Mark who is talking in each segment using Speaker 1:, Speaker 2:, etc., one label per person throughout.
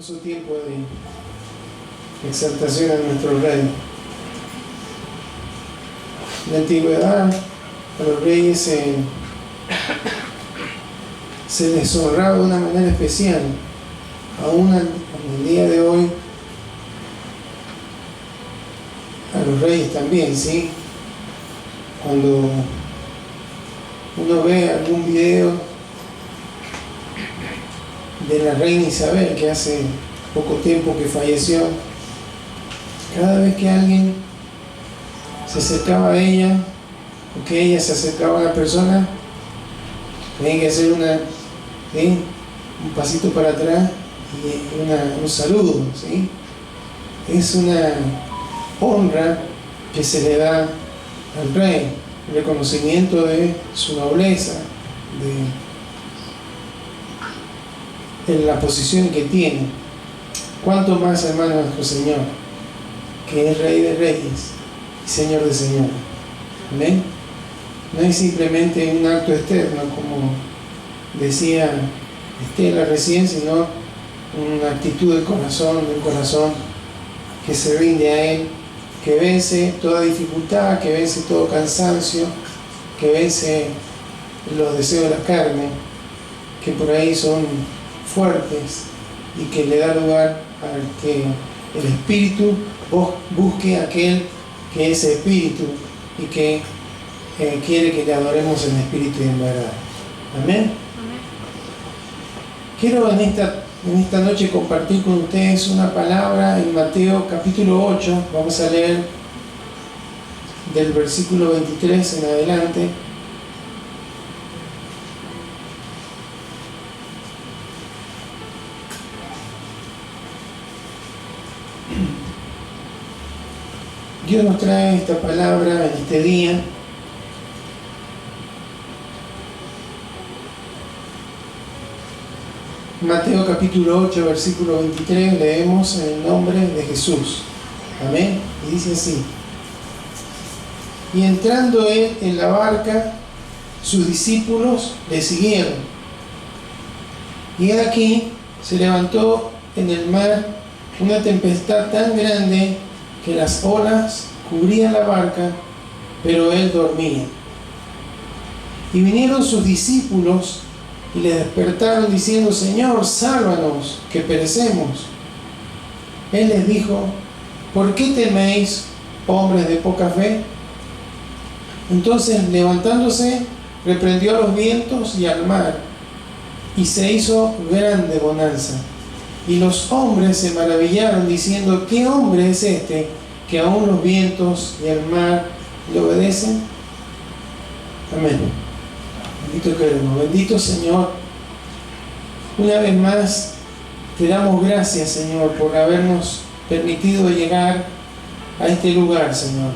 Speaker 1: hermoso tiempo de exaltación a nuestro rey. En la antigüedad, a los reyes se les honraba de una manera especial. Aún en el día de hoy, a los reyes también, ¿sí? Cuando uno ve algún video de la reina Isabel, que hace poco tiempo que falleció, cada vez que alguien se acercaba a ella, o que ella se acercaba a una persona, tenía que hacer un pasito para atrás y un saludo, ¿sí? Es una honra que se le da al rey, el reconocimiento de su nobleza, de la posición que tiene. Cuánto más, hermano, nuestro Señor, que es Rey de Reyes y Señor de Señores. ¿Amén? No es simplemente un acto externo, como decía Estela recién, sino una actitud del corazón, de un corazón que se rinde a Él, que vence toda dificultad, que vence todo cansancio, que vence los deseos de la carne, que por ahí son fuertes, y que le da lugar a que el Espíritu busque a aquel que es Espíritu y que quiere que le adoremos en espíritu y en verdad. Amén. Amén. Quiero en esta noche compartir con ustedes una palabra en Mateo capítulo 8. Vamos a leer del versículo 23 en adelante. Dios nos trae esta palabra en este día. Mateo capítulo 8, versículo 23, leemos en el nombre de Jesús. Amén. Y dice así: y entrando él en la barca, sus discípulos le siguieron. Y aquí se levantó en el mar una tempestad tan grande que las olas cubrían la barca, pero él dormía. Y vinieron sus discípulos y le despertaron diciendo: Señor, sálvanos, que perecemos. Él les dijo: ¿por qué teméis, hombres de poca fe? Entonces, levantándose, reprendió a los vientos y al mar, y se hizo grande bonanza. Y los hombres se maravillaron diciendo: ¿qué hombre es este que aún los vientos y el mar le obedecen? Amén. Bendito queremos, bendito Señor. Una vez más te damos gracias, Señor, por habernos permitido llegar a este lugar, Señor.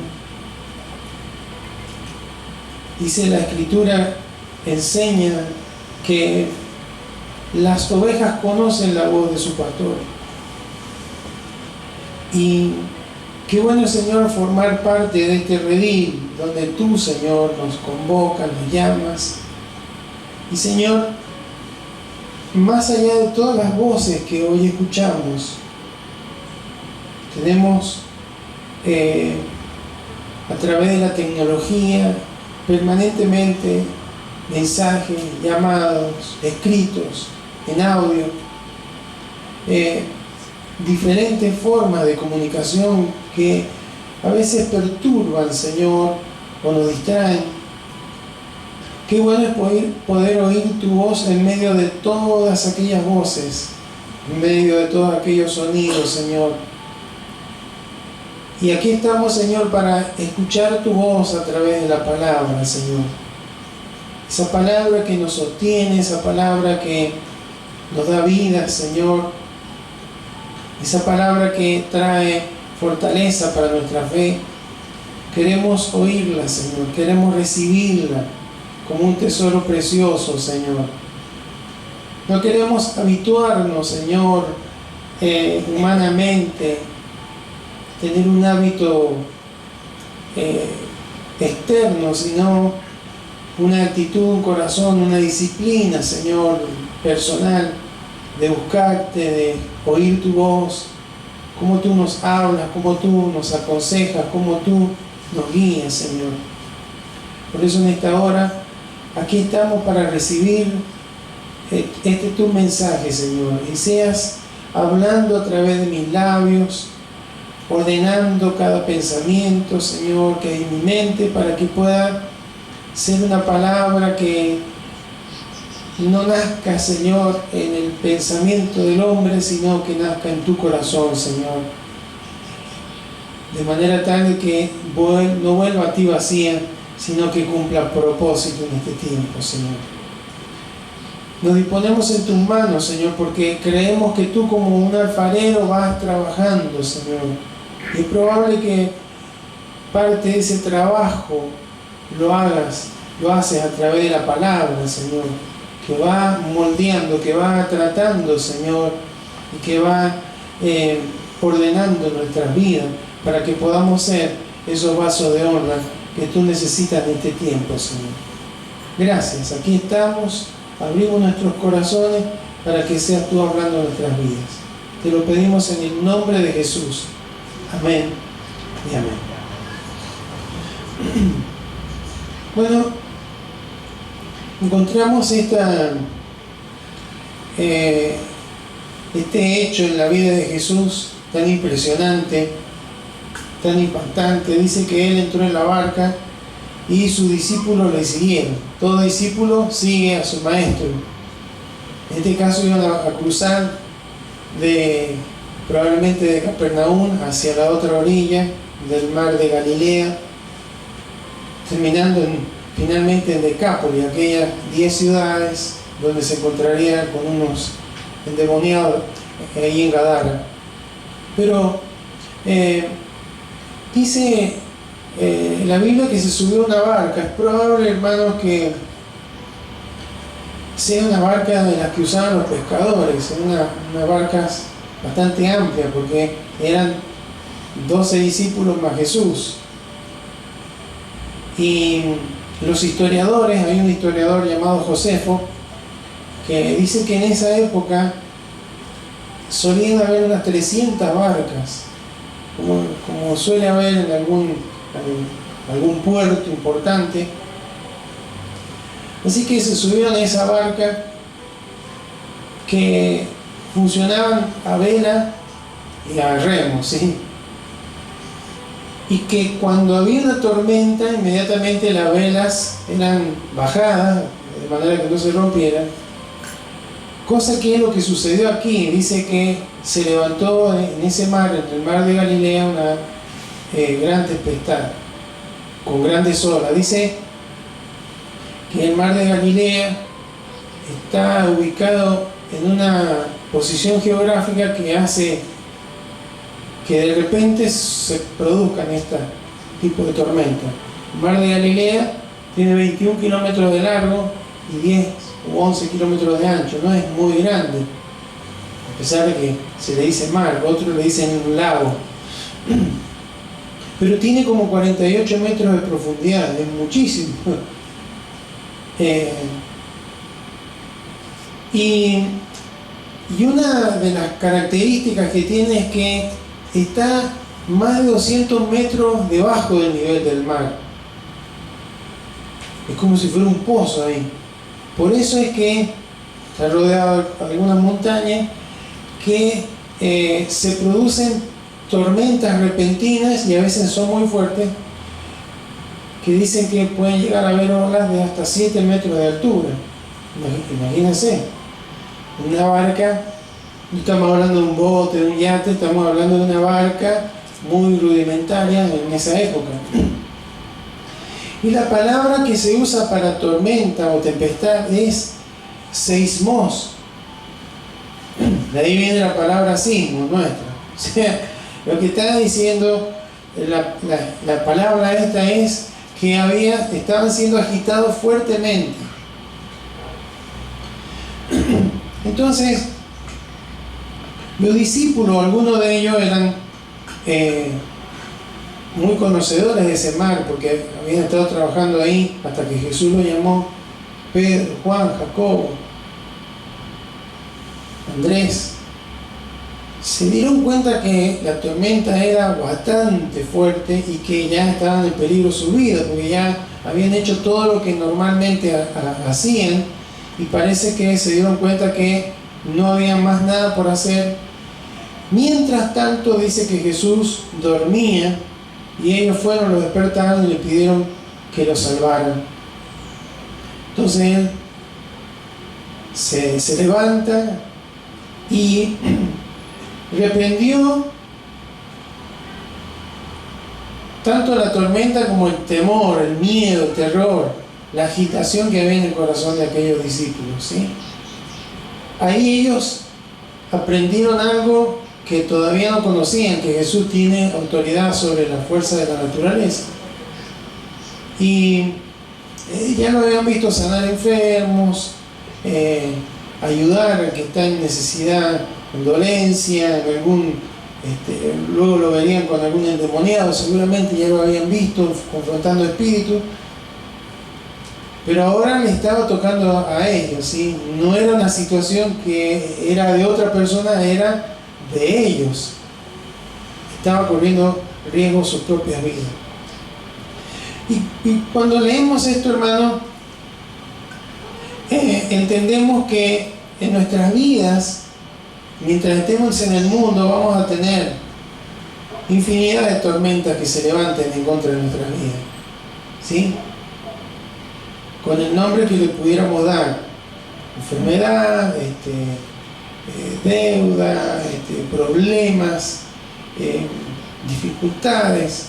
Speaker 1: Dice la Escritura, enseña que las ovejas conocen la voz de su pastor. Y qué bueno, Señor, formar parte de este redil donde tú, Señor, nos convocas, nos llamas. Y, Señor, más allá de todas las voces que hoy escuchamos, tenemos a través de la tecnología permanentemente mensajes, llamados, escritos, en audio, diferentes formas de comunicación que a veces perturban, Señor, o nos distraen. Qué bueno es poder oír tu voz en medio de todas aquellas voces, en medio de todos aquellos sonidos, Señor. Y aquí estamos, Señor, para escuchar tu voz a través de la palabra, Señor. Esa palabra que nos sostiene, esa palabra que nos da vida, Señor. Esa palabra que trae fortaleza para nuestra fe. Queremos oírla, Señor. Queremos recibirla como un tesoro precioso, Señor. No queremos habituarnos, Señor, humanamente, tener un hábito externo, sino una actitud, un corazón, una disciplina, Señor, personal, de buscarte, de oír tu voz, cómo tú nos hablas, cómo tú nos aconsejas, cómo tú nos guías, Señor. Por eso en esta hora, aquí estamos para recibir este tu mensaje, Señor, y seas hablando a través de mis labios, ordenando cada pensamiento, Señor, que hay en mi mente, para que pueda ser una palabra que no nazca, Señor, en el pensamiento del hombre, sino que nazca en tu corazón, Señor. De manera tal de que no vuelva a ti vacía, sino que cumpla propósito en este tiempo, Señor. Nos disponemos en tus manos, Señor, porque creemos que tú como un alfarero vas trabajando, Señor. Y es probable que parte de ese trabajo lo haces a través de la palabra, Señor, que va moldeando, que va tratando, Señor, y que va ordenando nuestras vidas para que podamos ser esos vasos de honra que tú necesitas en este tiempo, Señor. Gracias, aquí estamos, abrimos nuestros corazones para que seas tú hablando en nuestras vidas. Te lo pedimos en el nombre de Jesús. Amén y amén. Bueno, encontramos este hecho en la vida de Jesús tan impresionante, tan impactante. Dice que él entró en la barca y sus discípulos le siguieron. Todo discípulo sigue a su maestro. En este caso iban a cruzar probablemente de Capernaum hacia la otra orilla del mar de Galilea, terminando finalmente en Decápolis, aquellas 10 ciudades donde se encontraría con unos endemoniados ahí en Gadara. Pero dice la Biblia que se subió a una barca. Es probable, hermanos, que sea una barca de las que usaban los pescadores, una barca bastante amplia, porque eran 12 discípulos más Jesús. Y los historiadores, hay un historiador llamado Josefo, que dice que en esa época solían haber unas 300 barcas, como suele haber en algún puerto importante. Así que se subieron a esa barca que funcionaban a vela y a remo, ¿sí? Y que cuando había una tormenta, inmediatamente las velas eran bajadas, de manera que no se rompieran. Cosa que es lo que sucedió aquí. Dice que se levantó en ese mar, en el mar de Galilea, una gran tempestad, con grandes olas. Dice que el mar de Galilea está ubicado en una posición geográfica que hace que de repente se produzcan este tipo de tormentas. El mar de Galilea tiene 21 kilómetros de largo y 10 o 11 kilómetros de ancho, no es muy grande, a pesar de que se le dice mar, otros le dicen un lago, pero tiene como 48 metros de profundidad, es muchísimo. Y una de las características que tiene es que está más de 200 metros debajo del nivel del mar. Es como si fuera un pozo ahí. Por eso es que está rodeado de algunas montañas que se producen tormentas repentinas y a veces son muy fuertes, que dicen que pueden llegar a haber olas de hasta 7 metros de altura. Imagínense, una barca, no estamos hablando de un bote, de un yate, estamos hablando de una barca muy rudimentaria en esa época. Y la palabra que se usa para tormenta o tempestad es seismos. De ahí viene la palabra sismo nuestra. O sea, lo que está diciendo la palabra esta es que estaban siendo agitados fuertemente. Entonces, los discípulos, algunos de ellos eran muy conocedores de ese mar, porque habían estado trabajando ahí hasta que Jesús lo llamó. Pedro, Juan, Jacobo. Andrés, se dieron cuenta que la tormenta era bastante fuerte y que ya estaban en peligro su vida, porque ya habían hecho todo lo que normalmente hacían, y parece que se dieron cuenta que no había más nada por hacer. Mientras tanto, dice que Jesús dormía y ellos fueron, lo despertaron y le pidieron que lo salvaran. Entonces él se levanta y reprendió tanto la tormenta como el temor, el miedo, el terror, la agitación que había en el corazón de aquellos discípulos, ¿sí? Ahí ellos aprendieron algo que todavía no conocían, que Jesús tiene autoridad sobre la fuerza de la naturaleza. Y ya lo habían visto sanar enfermos, ayudar al que está en necesidad, en dolencia, en algún, luego lo verían con algún endemoniado, seguramente ya lo habían visto confrontando espíritus, pero ahora le estaba tocando a ellos, ¿sí? No era una situación que era de otra persona, era de ellos. Estaba corriendo riesgo sus propias vidas. Y cuando leemos esto, hermano, entendemos que en nuestras vidas, mientras estemos en el mundo, vamos a tener infinidad de tormentas que se levanten en contra de nuestras vidas, ¿sí? Con el nombre que le pudiéramos dar: enfermedad, deuda, problemas, dificultades.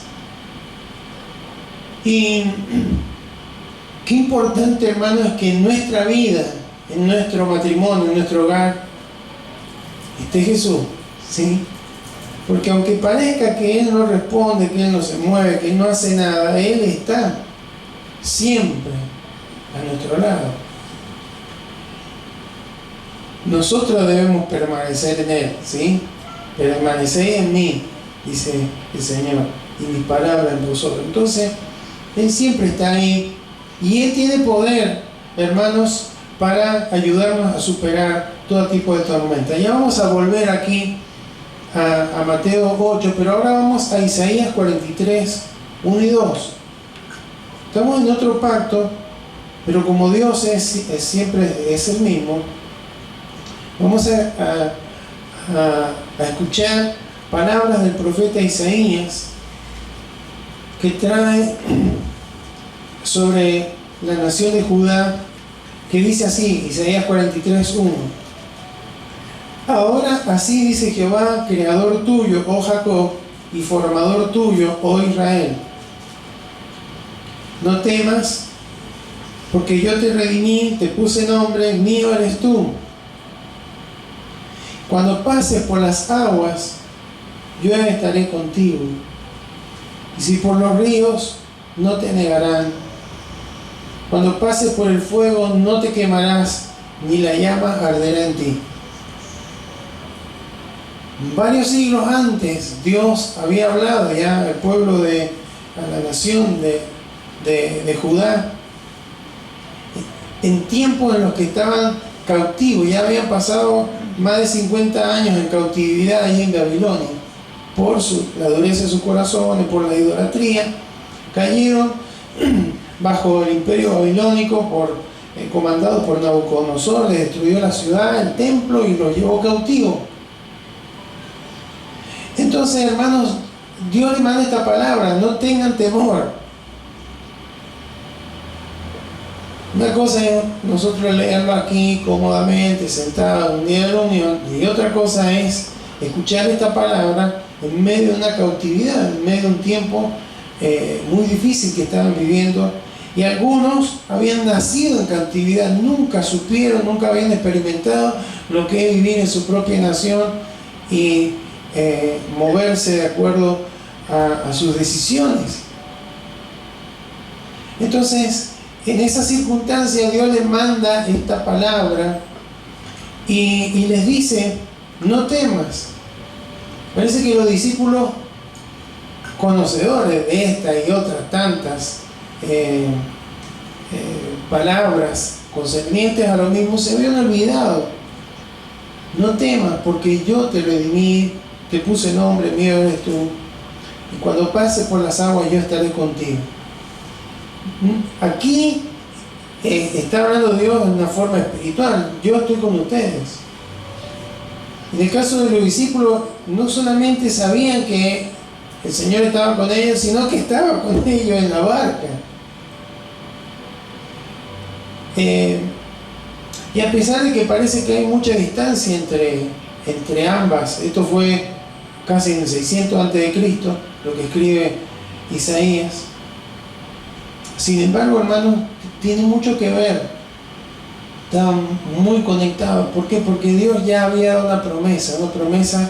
Speaker 1: Y qué importante, hermano, es que en nuestra vida, en nuestro matrimonio, en nuestro hogar, esté Jesús, ¿sí? Porque aunque parezca que Él no responde, que Él no se mueve, que Él no hace nada, Él está siempre a nuestro lado. Nosotros debemos permanecer en Él, ¿sí? Permaneced en mí, dice el Señor, y mis palabras en vosotros. Entonces, Él siempre está ahí, y Él tiene poder, hermanos, para ayudarnos a superar todo tipo de tormenta. Ya vamos a volver aquí a Mateo 8, pero ahora vamos a Isaías 43, 1 y 2. Estamos en otro pacto, pero como Dios siempre es el mismo, vamos a escuchar palabras del profeta Isaías que trae sobre la nación de Judá, que dice así, Isaías 43, 1. Ahora así dice Jehová, creador tuyo, oh Jacob, y formador tuyo, oh Israel. No temas, porque yo te redimí, te puse nombre, mío eres tú. Cuando pases por las aguas, yo estaré contigo. Y si por los ríos, no te negarán. Cuando pases por el fuego, no te quemarás, ni la llama arderá en ti. Varios siglos antes, Dios había hablado ya al pueblo a la nación de Judá, en tiempos en los que estaban cautivos. Ya habían pasado más de 50 años en cautividad allí en Babilonia, por la dureza de sus corazones, por la idolatría. Cayeron bajo el imperio babilónico, comandado por Nabucodonosor. Les destruyó la ciudad, el templo, y los llevó cautivos. Entonces, hermanos, Dios les manda esta palabra: no tengan temor. Una cosa es nosotros leerlo aquí cómodamente, sentados en un día de reunión, y otra cosa es escuchar esta palabra en medio de una cautividad, en medio de un tiempo muy difícil que estaban viviendo. Y algunos habían nacido en cautividad, nunca supieron, nunca habían experimentado lo que es vivir en su propia nación y moverse de acuerdo a sus decisiones. Entonces, en esa circunstancia, Dios les manda esta palabra y les dice: no temas. Parece que los discípulos, conocedores de esta y otras tantas palabras concernientes a lo mismo, se habían olvidado no temas, porque yo te redimí, te puse nombre, mío eres tú, y cuando pases por las aguas yo estaré contigo. Aquí está hablando Dios en una forma espiritual. Yo estoy con ustedes. En el caso de los discípulos, no solamente sabían que el Señor estaba con ellos, sino que estaba con ellos en la barca. Y a pesar de que parece que hay mucha distancia entre ambas, esto fue casi en el 600 a.C., lo que escribe Isaías. Sin embargo, hermanos, tiene mucho que ver. Están muy conectados. ¿Por qué? Porque Dios ya había dado una promesa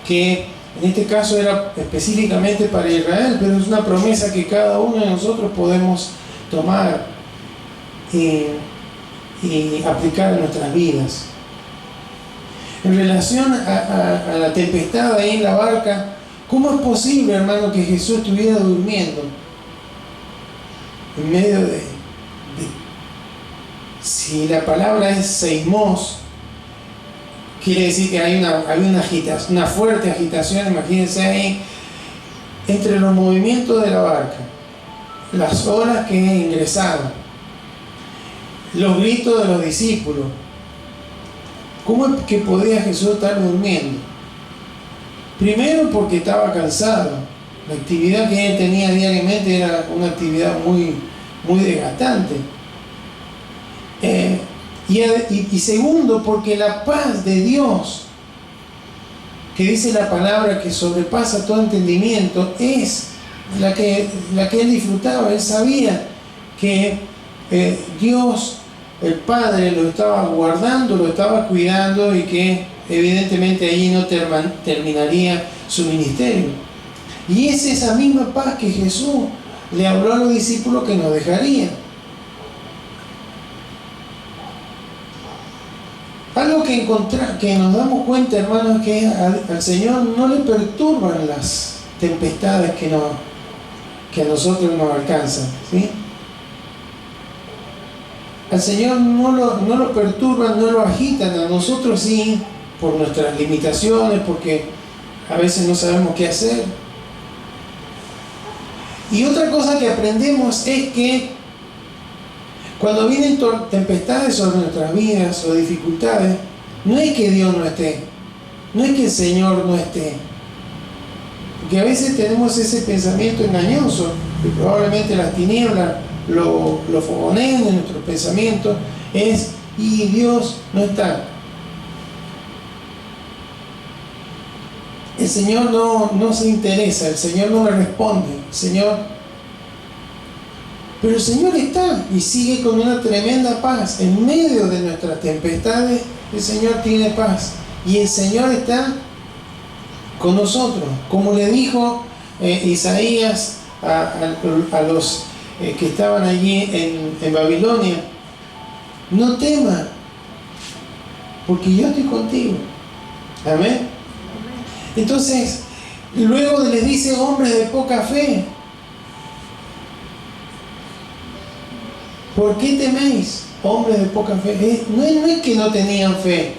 Speaker 1: que en este caso era específicamente para Israel, pero es una promesa que cada uno de nosotros podemos tomar y aplicar en nuestras vidas. En relación a la tempestad ahí en la barca, ¿cómo es posible, hermano, que Jesús estuviera durmiendo en medio si la palabra es seismos, quiere decir que había una fuerte agitación? Imagínense ahí, entre los movimientos de la barca, las olas que ingresaron, los gritos de los discípulos. ¿Cómo es que podía Jesús estar durmiendo? Primero porque estaba cansado. La actividad que él tenía diariamente era una actividad muy, muy desgastante. Y segundo, porque la paz de Dios, que dice la palabra que sobrepasa todo entendimiento, es la que él disfrutaba. Él sabía que Dios, el Padre, lo estaba guardando, lo estaba cuidando, y que evidentemente allí no terminaría su ministerio. Y es esa misma paz que Jesús le habló a los discípulos que nos dejaría. Algo que nos damos cuenta, hermanos, es que al Señor no le perturban las tempestades que a nosotros nos alcanzan, ¿sí? Al Señor no lo perturban, no lo agitan. A nosotros sí, por nuestras limitaciones, porque a veces no sabemos qué hacer. Y otra cosa que aprendemos es que cuando vienen tempestades sobre nuestras vidas o dificultades, no es que Dios no esté, no es que el Señor no esté. Porque a veces tenemos ese pensamiento engañoso, que probablemente las tinieblas lo fogonean en nuestros pensamientos, y Dios no está. El Señor no se interesa, el Señor no me responde, pero el Señor está y sigue con una tremenda paz. En medio de nuestras tempestades, el Señor tiene paz. Y el Señor está con nosotros. Como le dijo Isaías a los que estaban allí en Babilonia: no temas, porque yo estoy contigo. Amén. Entonces, luego les dice: hombres de poca fe, ¿por qué teméis, hombres de poca fe? No es que no tenían fe,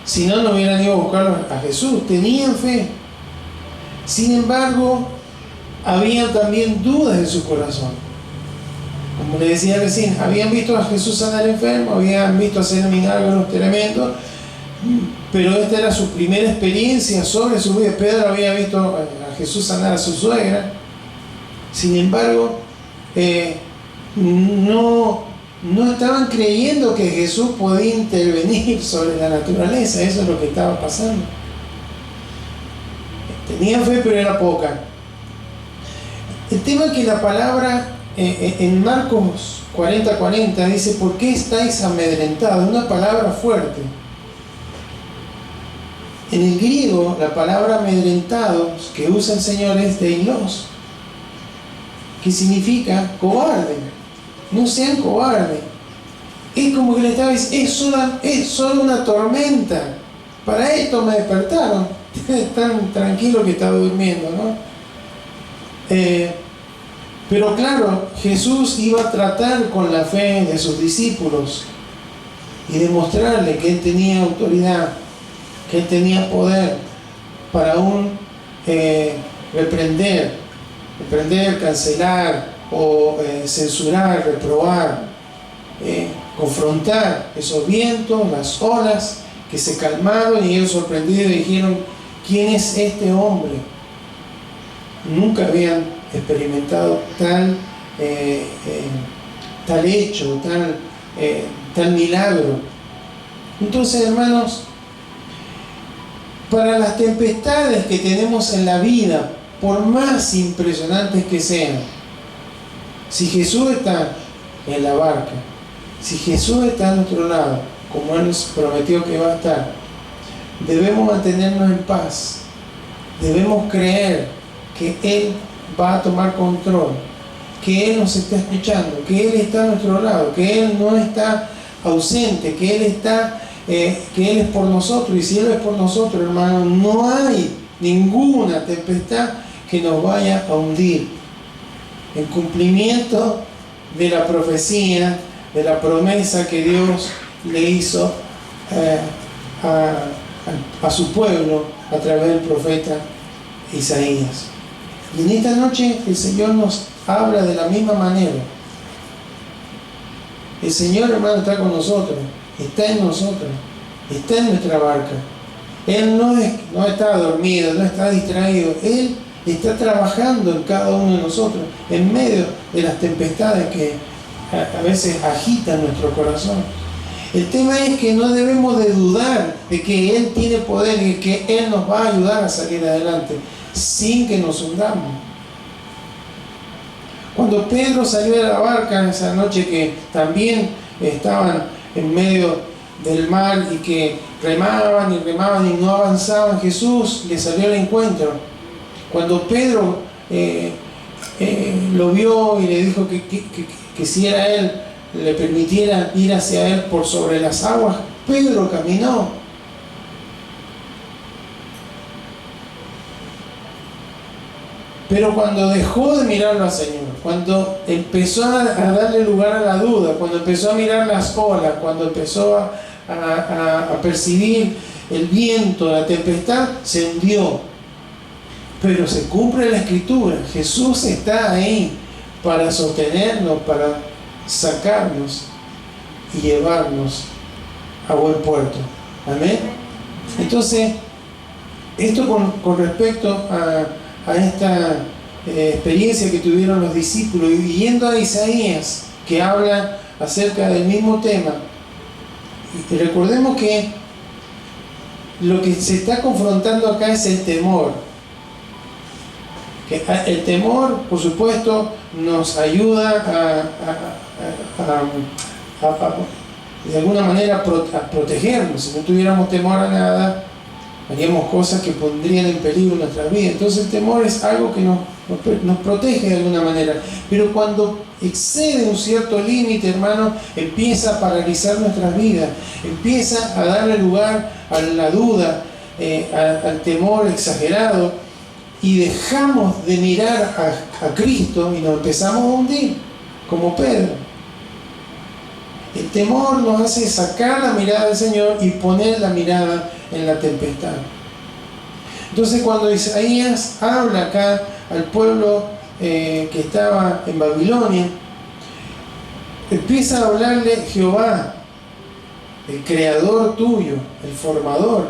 Speaker 1: si no, no hubieran ido a buscar a Jesús. Tenían fe. Sin embargo, había también dudas en su corazón. Como le decía recién, habían visto a Jesús sanar enfermo, habían visto hacer milagros tremendos, pero esta era su primera experiencia sobre su vida. Pedro había visto a Jesús sanar a su suegra. Sin embargo, no estaban creyendo que Jesús podía intervenir sobre la naturaleza. Eso es lo que estaba pasando. Tenían fe, pero era poca. El tema es que la palabra en Marcos 40:40 dice: ¿por qué estáis amedrentados? Una palabra fuerte. En el griego, la palabra amedrentados que usa el Señor es deilos, que significa cobarde. No sean cobardes. Es como que le estaba diciendo: es solo una tormenta. Para esto me despertaron. Tan tranquilo que estaba durmiendo, ¿no? Pero claro, Jesús iba a tratar con la fe de sus discípulos. y demostrarle que él tenía autoridad, que él tenía poder para aún reprender, cancelar o censurar, reprobar, confrontar esos vientos, las olas que se calmaron, y ellos sorprendidos dijeron: ¿quién es este hombre? Nunca habían experimentado tal hecho, tal milagro. Entonces, hermanos, para las tempestades que tenemos en la vida, por más impresionantes que sean, si Jesús está en la barca, si Jesús está a nuestro lado, como Él nos prometió que va a estar, debemos mantenernos en paz. Debemos creer que Él va a tomar control, que Él nos está escuchando, que Él está a nuestro lado, que Él no está ausente, que Él es por nosotros. Y si Él es por nosotros, hermano, no hay ninguna tempestad que nos vaya a hundir. En cumplimiento de la profecía, de la promesa que Dios le hizo a su pueblo a través del profeta Isaías. Y en esta noche el Señor nos habla de la misma manera. El Señor, hermano, está con nosotros, está en nosotros, está en nuestra barca. Él no está dormido, no está distraído. Él está trabajando en cada uno de nosotros, en medio de las tempestades que a veces agitan nuestro corazón. El tema es que no debemos de dudar de que Él tiene poder y que Él nos va a ayudar a salir adelante sin que nos hundamos. Cuando Pedro salió de la barca esa noche, que también estaban en medio del mar y que remaban y no avanzaban, Jesús les salió al encuentro. Cuando Pedro lo vio y le dijo que si era Él, le permitiera ir hacia Él por sobre las aguas, Pedro caminó. Pero cuando dejó de mirarlo al Señor, cuando empezó a darle lugar a la duda, cuando empezó a mirar las olas, cuando empezó a percibir el viento, la tempestad, se hundió. Pero se cumple la Escritura. Jesús está ahí para sostenernos, para sacarnos y llevarnos a buen puerto. Amén. Entonces, esto con respecto a esta experiencia que tuvieron los discípulos, y yendo a Isaías, que habla acerca del mismo tema. Y recordemos que lo que se está confrontando acá es el temor. Que el temor, por supuesto, nos ayuda de alguna manera a protegernos. Si no tuviéramos temor a nada, haríamos cosas que pondrían en peligro nuestra vida. Entonces el temor es algo que nos protege de alguna manera. Pero cuando excede un cierto límite, hermano, empieza a paralizar nuestras vidas, empieza a darle lugar a la duda, al temor exagerado, y dejamos de mirar a Cristo y nos empezamos a hundir, como Pedro. El temor nos hace sacar la mirada del Señor y poner la mirada en la tempestad. Entonces, cuando Isaías habla acá al pueblo que estaba en Babilonia, empieza a hablarle Jehová, el creador tuyo, el formador.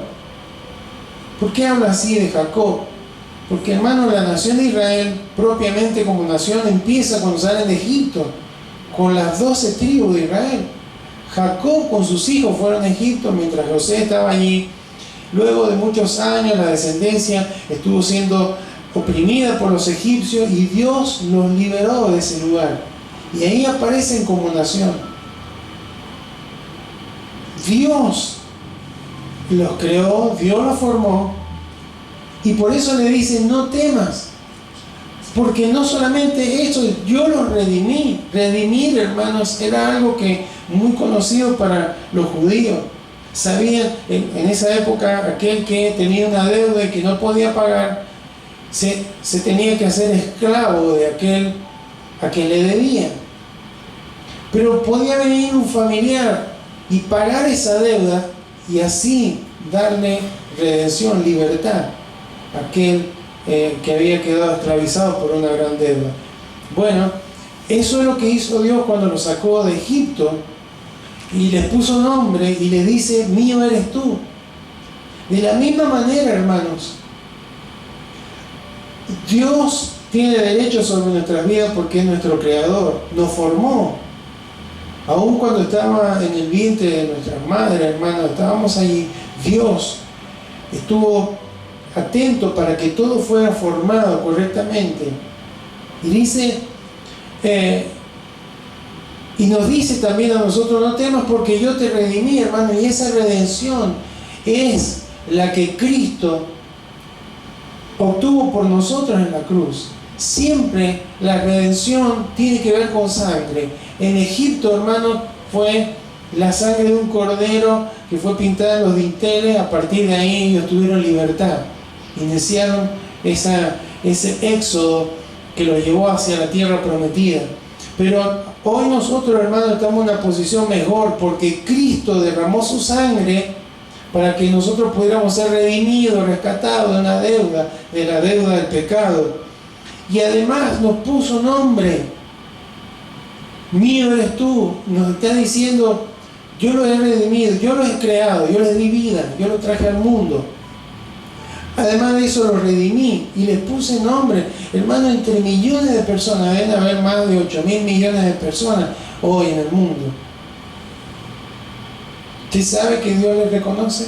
Speaker 1: ¿Por qué habla así de Jacob? Porque, hermano, la nación de Israel, propiamente como nación, empieza cuando salen de Egipto, con las 12 tribus de Israel. Jacob con sus hijos fueron a Egipto mientras José estaba allí. Luego de muchos años, la descendencia estuvo siendo oprimida por los egipcios y Dios los liberó de ese lugar. Y ahí aparecen como nación. Dios los creó, Dios los formó, y por eso le dicen: no temas, porque no solamente eso, yo los redimí. Redimir, hermanos, era algo que muy conocido para los judíos. Sabían en esa época, aquel que tenía una deuda y que no podía pagar, se tenía que hacer esclavo de aquel a quien le debía. Pero podía venir un familiar y pagar esa deuda y así darle redención, libertad a aquel que había quedado esclavizado por una gran deuda. Bueno, eso es lo que hizo Dios cuando los sacó de Egipto y les puso nombre y les dice: mío eres tú. De la misma manera, hermanos, Dios tiene derecho sobre nuestras vidas porque es nuestro creador, nos formó. Aún cuando estaba en el vientre de nuestras madres, hermanos, estábamos allí, Dios estuvo atento para que todo fuera formado correctamente. Y dice, y nos dice también a nosotros: no temas porque yo te redimí, hermano. Y esa redención es la que Cristo obtuvo por nosotros en la cruz. Siempre la redención tiene que ver con sangre. En Egipto, hermano, fue la sangre de un cordero que fue pintada en los dinteles. A partir de ahí ellos tuvieron libertad. Iniciaron ese éxodo que los llevó hacia la tierra prometida. Pero hoy nosotros, hermanos, estamos en una posición mejor porque Cristo derramó su sangre para que nosotros pudiéramos ser redimidos, rescatados de una deuda, de la deuda del pecado. Y además nos puso nombre. Mío eres tú. Nos está diciendo: yo lo he redimido, yo lo he creado, yo les di vida, yo lo traje al mundo. Además de eso, lo redimí y les puse nombre. Hermano, entre millones de personas, deben haber más de 8.000 millones de personas hoy en el mundo. ¿Usted sabe que Dios les reconoce?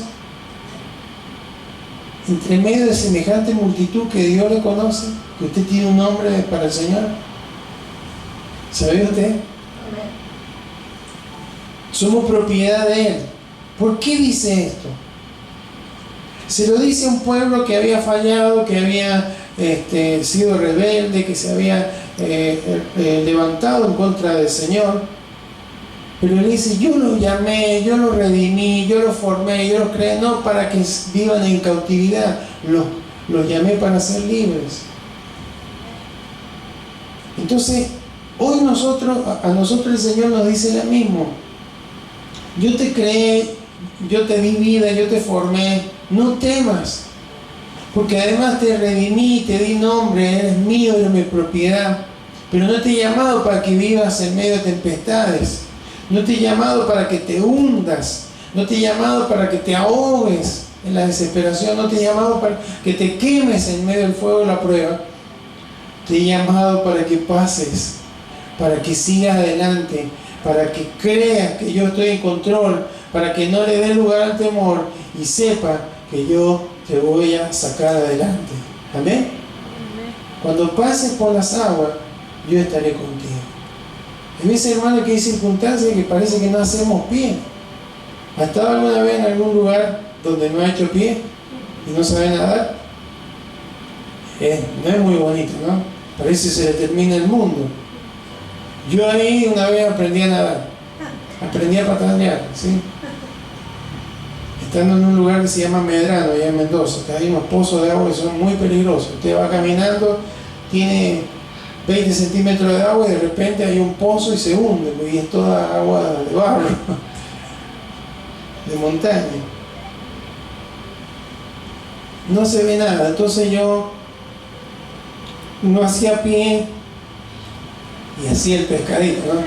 Speaker 1: Entre medio de semejante multitud que Dios le conoce, que usted tiene un nombre para el Señor. ¿Sabía usted? Amén. Somos propiedad de Él. ¿Por qué dice esto? Se lo dice a un pueblo que había fallado, que había sido rebelde, que se había levantado en contra del Señor. Pero Él dice: yo lo llamé, yo lo redimí, yo lo formé, yo lo creé, no para que vivan en cautividad, los llamé para ser libres. Entonces, hoy a nosotros el Señor nos dice lo mismo: yo te creé, yo te di vida, yo te formé, no temas, porque además te redimí, te di nombre, eres mío, eres mi propiedad. Pero no te he llamado para que vivas en medio de tempestades. No te he llamado para que te hundas. No te he llamado para que te ahogues en la desesperación. No te he llamado para que te quemes en medio del fuego de la prueba. Te he llamado para que pases, para que sigas adelante, para que creas que yo estoy en control, para que no le dé lugar al temor y sepa que yo te voy a sacar adelante. ¿Amén? Cuando pases por las aguas, yo estaré contigo. En ese, hermano, que hay circunstancias que parece que no hacemos pie. ¿Ha estado alguna vez en algún lugar donde no ha hecho pie y no sabe nadar? No es muy bonito, ¿no? Parece que se le termina el mundo. Yo ahí una vez aprendí a nadar. Aprendí a patalear, ¿sí? Estando en un lugar que se llama Medrano, allá en Mendoza, que hay unos pozos de agua que son muy peligrosos. Usted va caminando, tiene 20 centímetros de agua y de repente hay un pozo y se hunde, y es toda agua de barro, de montaña. No se ve nada. Entonces yo no hacía pie y hacía el pescadito, ¿no?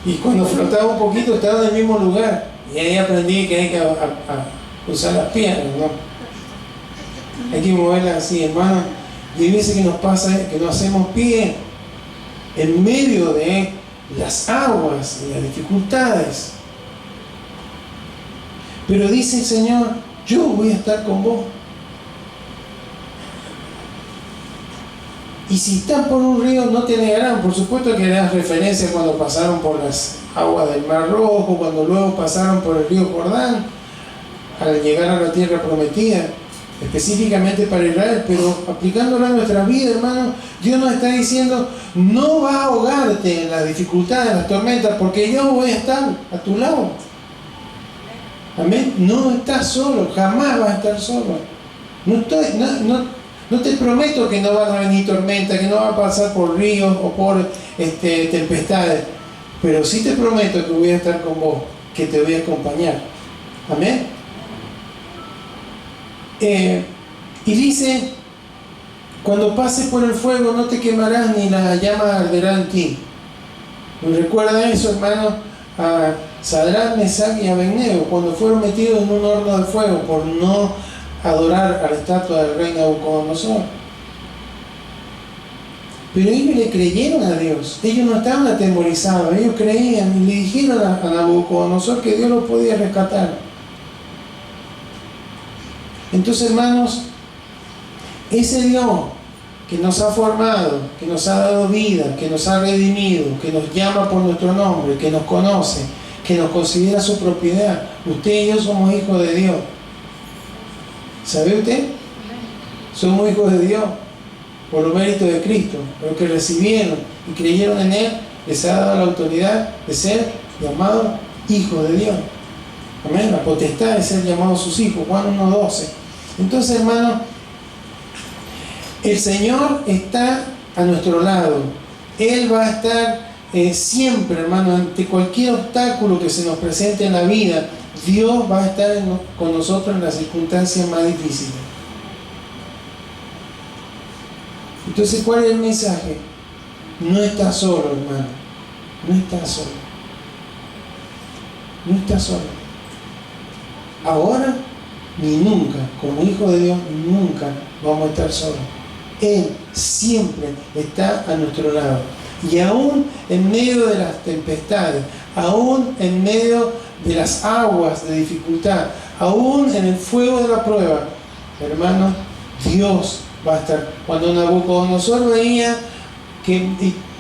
Speaker 1: Y cuando flotaba un poquito estaba en el mismo lugar. Y ahí aprendí que hay que usar las piernas, ¿no? Hay que moverlas así, hermano. Y hay veces que nos pasa que no hacemos pie en medio de las aguas, de las dificultades. Pero dice el Señor: yo voy a estar con vos. Y si están por un río no te negarán. Por supuesto que das referencia cuando pasaron por las aguas del Mar Rojo, cuando luego pasaron por el río Jordán, al llegar a la tierra prometida, específicamente para Israel. Pero aplicándolo a nuestra vida, hermano, Dios nos está diciendo: no vas a ahogarte en las dificultades, en las tormentas, porque yo voy a estar a tu lado. Amén. No estás solo, jamás vas a estar solo. No te prometo que no van a venir tormentas, que no van a pasar por ríos o por tempestades, pero sí te prometo que voy a estar con vos, que te voy a acompañar. Amén. Y dice, cuando pases por el fuego no te quemarás ni la llama arderá en ti. ¿Me recuerda eso, hermano? A Sadrach, Mesach y Abednego, cuando fueron metidos en un horno de fuego por no adorar a la estatua del rey Nabucodonosor. Pero ellos le creyeron a Dios, ellos no estaban atemorizados, ellos creían y le dijeron a Nabucodonosor que Dios los podía rescatar. Entonces, hermanos, ese Dios que nos ha formado, que nos ha dado vida, que nos ha redimido, que nos llama por nuestro nombre, que nos conoce, que nos considera su propiedad, usted y yo somos hijos de Dios. ¿Sabe usted? Somos hijos de Dios por los méritos de Cristo, por los que recibieron y creyeron en Él, les ha dado la autoridad de ser llamados hijos de Dios. Amén. La potestad de ser llamados sus hijos. Juan 1:12. Entonces, hermano, el Señor está a nuestro lado. Él va a estar siempre, hermano, ante cualquier obstáculo que se nos presente en la vida. Dios va a estar con nosotros en las circunstancias más difíciles. Entonces, ¿cuál es el mensaje? No estás solo, hermano. No estás solo. No estás solo. Ahora ni nunca, como hijo de Dios, nunca vamos a estar solos. Él siempre está a nuestro lado. Y aún en medio de las tempestades, aún en medio de las aguas de dificultad, aún en el fuego de la prueba, hermano, Dios va a estar. Cuando Nabucodonosor veía que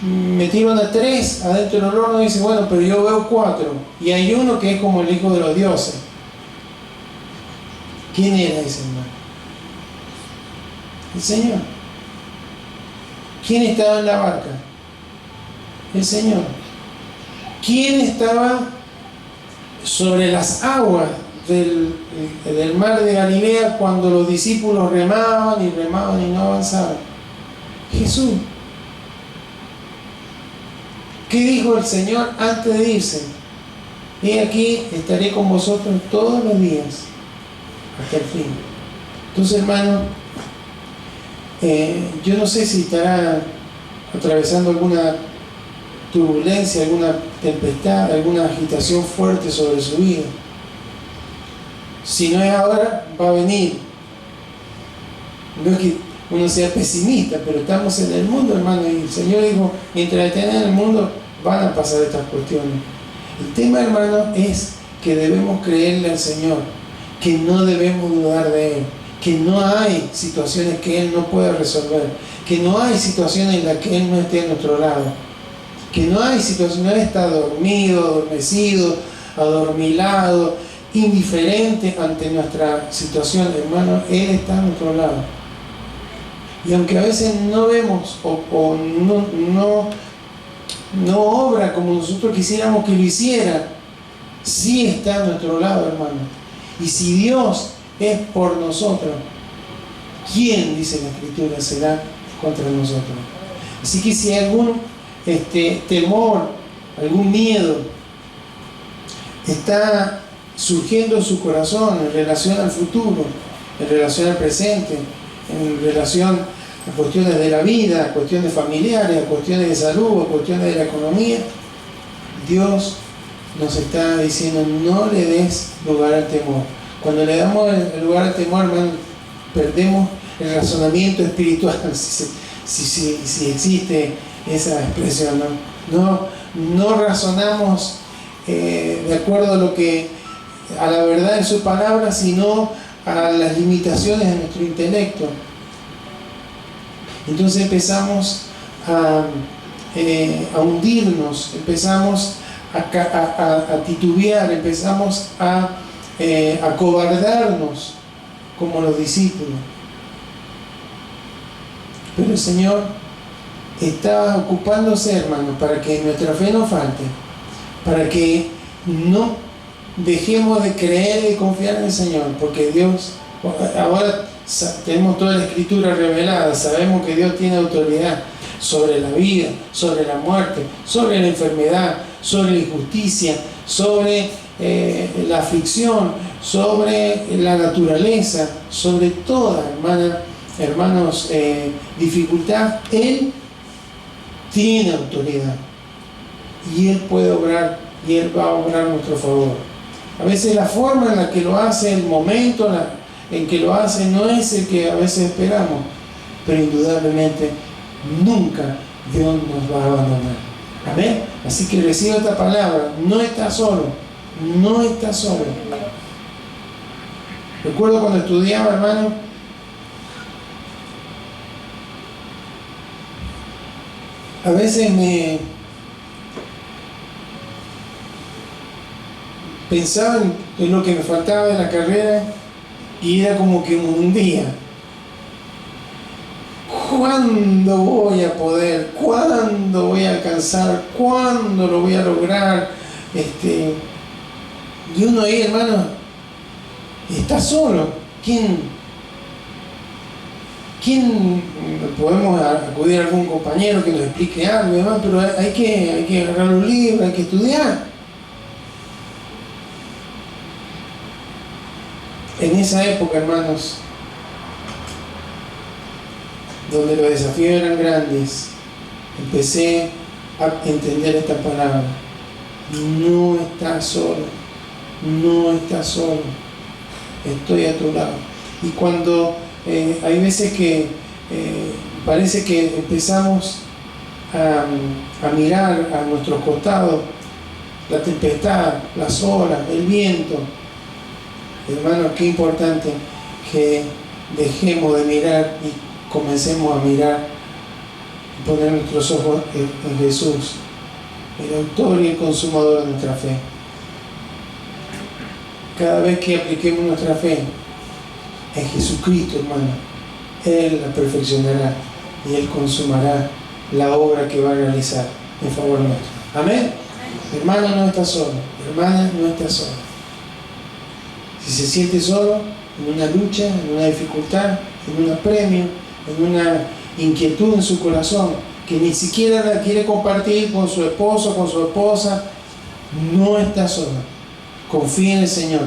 Speaker 1: metieron a 3 adentro del horno, dice, bueno, pero yo veo 4, y hay uno que es como el hijo de los dioses. ¿Quién era ese hermano? El Señor. ¿Quién estaba en la barca? El Señor. ¿Quién estaba sobre las aguas del mar de Galilea cuando los discípulos remaban y no avanzaban? Jesús. ¿Qué dijo el Señor antes de irse? He aquí, estaré con vosotros todos los días hasta el fin. Entonces, hermano, yo no sé si estará atravesando alguna turbulencia, alguna tempestad, alguna agitación fuerte sobre su vida. Si no es ahora, va a venir. No es que uno sea pesimista, pero estamos en el mundo, hermano, y el Señor dijo, mientras estén en el mundo van a pasar estas cuestiones. El tema, hermano, es que debemos creerle al Señor, que no debemos dudar de Él, que no hay situaciones que Él no pueda resolver, que no hay situaciones en las que Él no esté a nuestro lado, que no hay situaciones, no está dormido, adormecido, adormilado, indiferente ante nuestra situación, hermano. Él está a nuestro lado. Y aunque a veces no vemos o no obra como nosotros quisiéramos que lo hiciera, sí está a nuestro lado, hermano. Y si Dios es por nosotros, ¿quién, dice la Escritura, será contra nosotros? Así que si hay algún temor, algún miedo está surgiendo en su corazón en relación al futuro, en relación al presente, en relación a cuestiones de la vida, a cuestiones familiares, a cuestiones de salud, a cuestiones de la economía, Dios nos está diciendo, no le des lugar al temor. Cuando le damos el lugar al temor, hermano, perdemos el razonamiento espiritual, si existe esa expresión, no razonamos de acuerdo a la verdad en su palabra, sino a las limitaciones de nuestro intelecto. Entonces empezamos a hundirnos, empezamos a titubear, empezamos a acobardarnos como los discípulos. Pero el Señor está ocupándose, hermanos, para que nuestra fe no falte, para que no dejemos de creer y confiar en el Señor, porque Dios, ahora tenemos toda la Escritura revelada, sabemos que Dios tiene autoridad, sobre la vida, sobre la muerte, sobre la enfermedad, sobre la injusticia, sobre la aflicción, sobre la naturaleza, sobre toda, hermanos, dificultad. Él tiene autoridad y Él puede obrar, y Él va a obrar a nuestro favor. A veces la forma en la que lo hace, el momento en que lo hace, no es el que a veces esperamos, pero indudablemente nunca Dios nos va a abandonar. Amén. Así que reciba esta palabra. No está solo. No está solo. Recuerdo cuando estudiaba, hermano, a veces me pensaba en lo que me faltaba de la carrera y era como que un día, ¿cuándo voy a poder? ¿Cuándo voy a alcanzar? ¿Cuándo lo voy a lograr? Y uno ahí, hermano, está solo. ¿Quién podemos acudir a algún compañero que nos explique algo y demás? Pero hay que agarrar los libros, hay que estudiar. En esa época, hermanos, donde los desafíos eran grandes, empecé a entender esta palabra. No estás solo, no estás solo, estoy a tu lado. Y cuando hay veces que parece que empezamos a mirar a nuestros costados la tempestad, las olas, el viento, hermanos, qué importante que dejemos de mirar y comencemos a mirar y poner nuestros ojos en Jesús, el autor y el consumador de nuestra fe. Cada vez que apliquemos nuestra fe en Jesucristo, hermano, Él la perfeccionará y Él consumará la obra que va a realizar en favor nuestro. Amén. Hermano, no está solo. Hermana, no está solo. Si se siente solo en una lucha, en una dificultad, en un apremio, en una inquietud en su corazón, que ni siquiera la quiere compartir con su esposo, con su esposa, no está solo. Confíe en el Señor.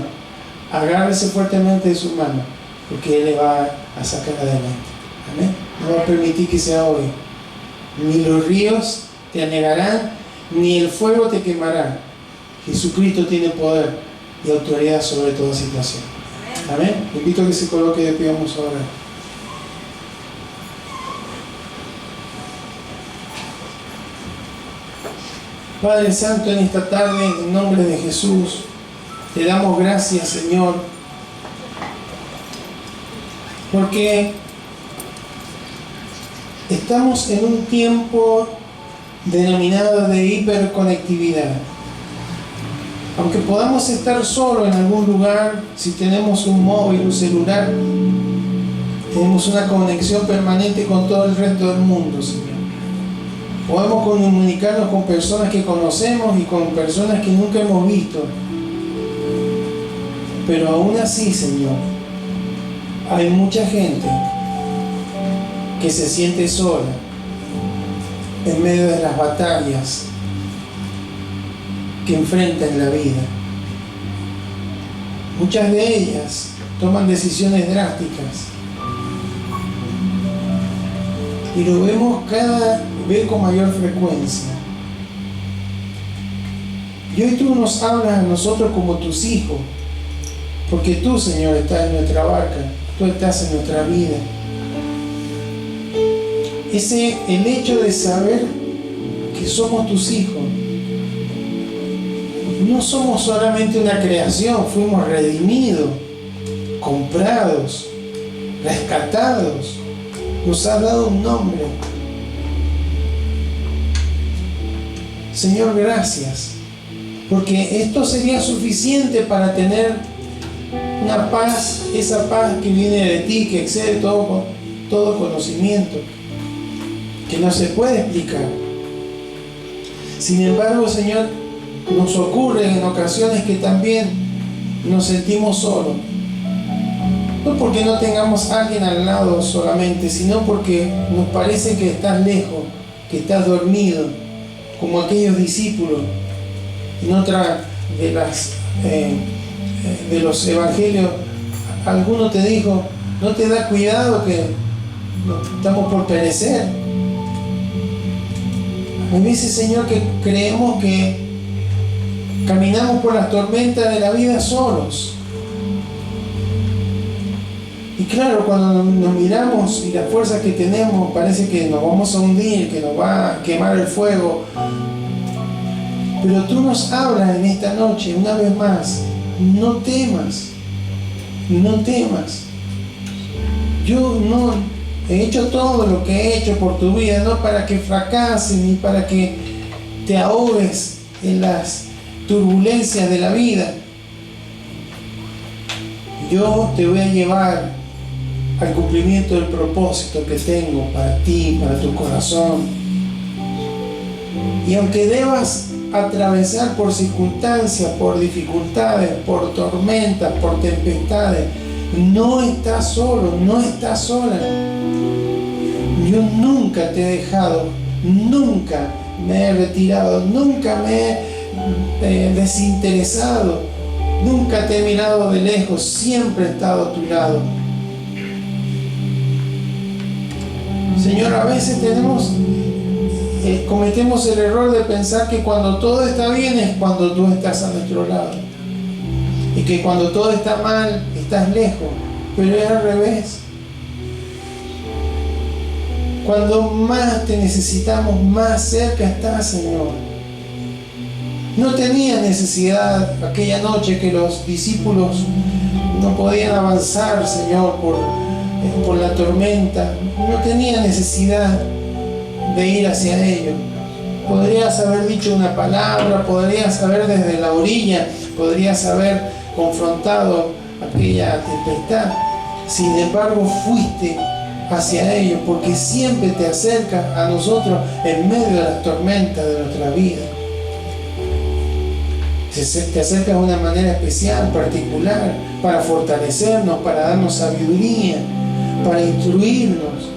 Speaker 1: Agárrese fuertemente de su mano, porque Él le va a sacar adelante. Amén. No va a permitir que se ahogue. Ni los ríos te anegarán, ni el fuego te quemará. Jesucristo tiene poder y autoridad sobre toda situación. Amén. Invito a que se coloque de pie, vamos a orar. Padre Santo, en esta tarde, en nombre de Jesús, te damos gracias, Señor, porque estamos en un tiempo denominado de hiperconectividad. Aunque podamos estar solos en algún lugar, si tenemos un móvil, un celular, tenemos una conexión permanente con todo el resto del mundo, Señor. Podemos comunicarnos con personas que conocemos y con personas que nunca hemos visto. Pero aún así, Señor, hay mucha gente que se siente sola en medio de las batallas que enfrenta en la vida. Muchas de ellas toman decisiones drásticas y lo vemos cada vez con mayor frecuencia. Y hoy tú nos hablas a nosotros como tus hijos, porque tú, Señor, estás en nuestra barca, tú estás en nuestra vida. El hecho de saber que somos tus hijos, no somos solamente una creación, fuimos redimidos, comprados, rescatados, nos has dado un nombre. Señor, gracias, porque esto sería suficiente para tener una paz, esa paz que viene de ti, que excede todo conocimiento, que no se puede explicar. Sin embargo, Señor, nos ocurre en ocasiones que también nos sentimos solos. No porque no tengamos a alguien al lado solamente, sino porque nos parece que estás lejos, que estás dormido, como aquellos discípulos. En otra de los evangelios, alguno te dijo: no te da cuidado que estamos por perecer. Hay veces, Señor, que creemos que caminamos por las tormentas de la vida solos. Y claro, cuando nos miramos y las fuerzas que tenemos, parece que nos vamos a hundir, que nos va a quemar el fuego. Pero tú nos hablas en esta noche, una vez más: no temas, no temas. Yo no he hecho todo lo que he hecho por tu vida, no para que fracases ni para que te ahogues en las turbulencias de la vida. Yo te voy a llevar al cumplimiento del propósito que tengo para ti, para tu corazón. Y aunque debas atravesar por circunstancias, por dificultades, por tormentas, por tempestades, no estás solo, no estás sola. Yo nunca te he dejado, nunca me he retirado, nunca me he desinteresado, nunca te he mirado de lejos, siempre he estado a tu lado. Señor, a veces cometemos el error de pensar que cuando todo está bien es cuando tú estás a nuestro lado, y que cuando todo está mal estás lejos, pero es al revés. Cuando más te necesitamos, más cerca estás, Señor. No tenía necesidad aquella noche que los discípulos no podían avanzar, Señor, por la tormenta. No tenía necesidad de ir hacia ellos. Podrías haber dicho una palabra, podrías haber desde la orilla, podrías haber confrontado aquella tempestad. Sin embargo, fuiste hacia ellos, porque siempre te acercas a nosotros en medio de las tormentas de nuestra vida. Te acercas de una manera especial, particular, para fortalecernos, para darnos sabiduría, para instruirnos.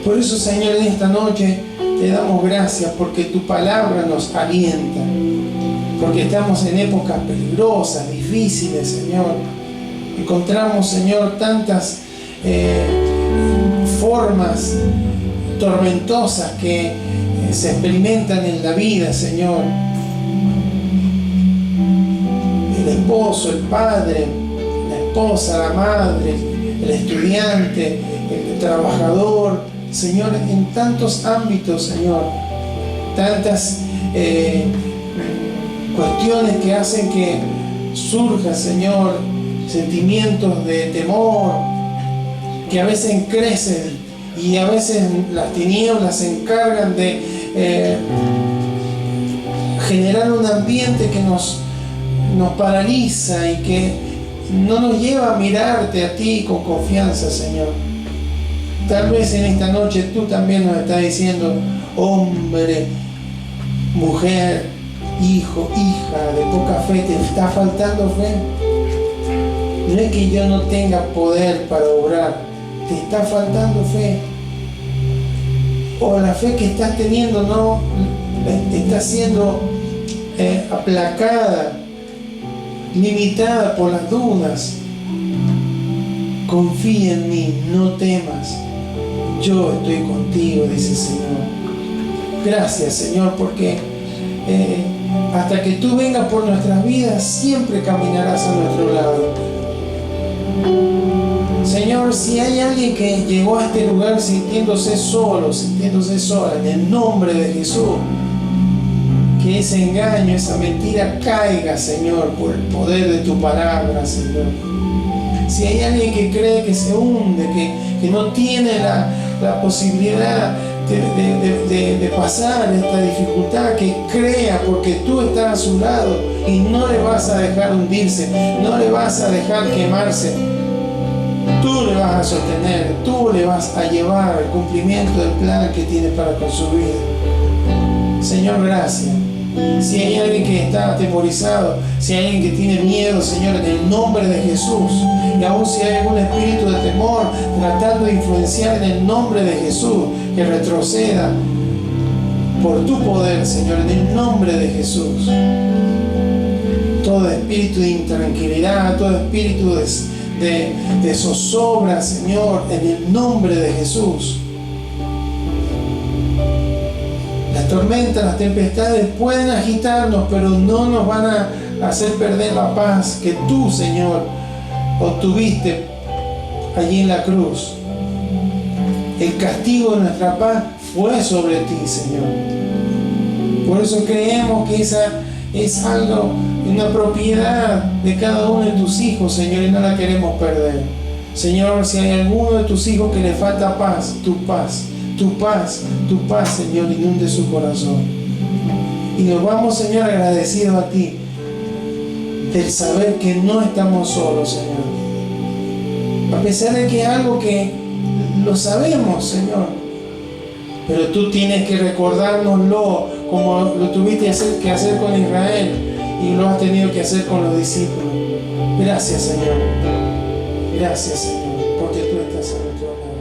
Speaker 1: Por eso, Señor, en esta noche te damos gracias, porque tu palabra nos alienta, porque estamos en épocas peligrosas, difíciles, Señor. Encontramos, Señor, tantas formas tormentosas que se experimentan en la vida, Señor. El esposo, el padre, la esposa, la madre, el estudiante, el trabajador, Señor, en tantos ámbitos, Señor, tantas cuestiones que hacen que surja, Señor, sentimientos de temor, que a veces crecen, y a veces las tinieblas se encargan de generar un ambiente que nos paraliza y que no nos lleva a mirarte a ti con confianza, Señor. Tal vez en esta noche tú también nos estás diciendo: hombre, mujer, hijo, hija de poca fe, ¿te está faltando fe? No es que yo no tenga poder para obrar, te está faltando fe. O la fe que estás teniendo no está siendo aplacada, limitada por las dudas. Confía en mí, no temas, yo estoy contigo, dice el Señor. Gracias, Señor, porque hasta que tú vengas por nuestras vidas, siempre caminarás a nuestro lado. Señor, si hay alguien que llegó a este lugar sintiéndose solo, sintiéndose sola, en el nombre de Jesús, que ese engaño, esa mentira caiga, Señor, por el poder de tu palabra, Señor. Si hay alguien que cree que se hunde, que no tiene la posibilidad de pasar esta dificultad, que crea, porque tú estás a su lado y no le vas a dejar hundirse, no le vas a dejar quemarse. Tú le vas a sostener, tú le vas a llevar al cumplimiento del plan que tiene para con su vida. Señor, gracias. Si hay alguien que está atemorizado, si hay alguien que tiene miedo, Señor, en el nombre de Jesús, y aún si hay algún espíritu de temor tratando de influenciar en el nombre de Jesús, que retroceda por tu poder, Señor, en el nombre de Jesús. Todo espíritu de intranquilidad, todo espíritu de zozobra, Señor, en el nombre de Jesús. Las tormentas, las tempestades pueden agitarnos, pero no nos van a hacer perder la paz que tú, Señor, obtuviste allí en la cruz. El castigo de nuestra paz fue sobre ti, Señor. Por eso creemos que esa es algo, una propiedad de cada uno de tus hijos, Señor, y no la queremos perder. Señor, si hay alguno de tus hijos que le falta paz, tu paz, Señor, inunde su corazón. Y nos vamos, Señor, agradecidos a ti del saber que no estamos solos, Señor. A pesar de que es algo que lo sabemos, Señor, pero tú tienes que recordárnoslo como lo tuviste que hacer con Israel y lo has tenido que hacer con los discípulos. Gracias, Señor. Gracias, Señor, porque tú estás en nuestro lado.